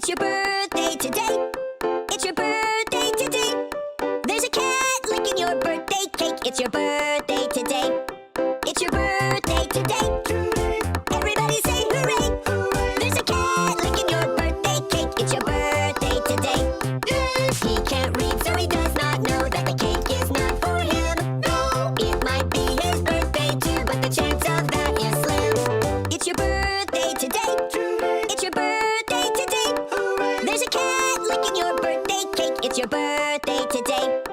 It's your birthday today. It's your birthday today. There's a cat licking your birthday cake. It's your birthday today. It's your birthday today. Everybody say hooray! There's a cat licking your birthday cake. It's your birthday today. He can't read, so he does not know that the cake is not for him. No, it might be his birthday too, but the chance of that is slim. It's your birthday today. It's your birthday today. There's a cat licking your birthday cake. It's your birthday today.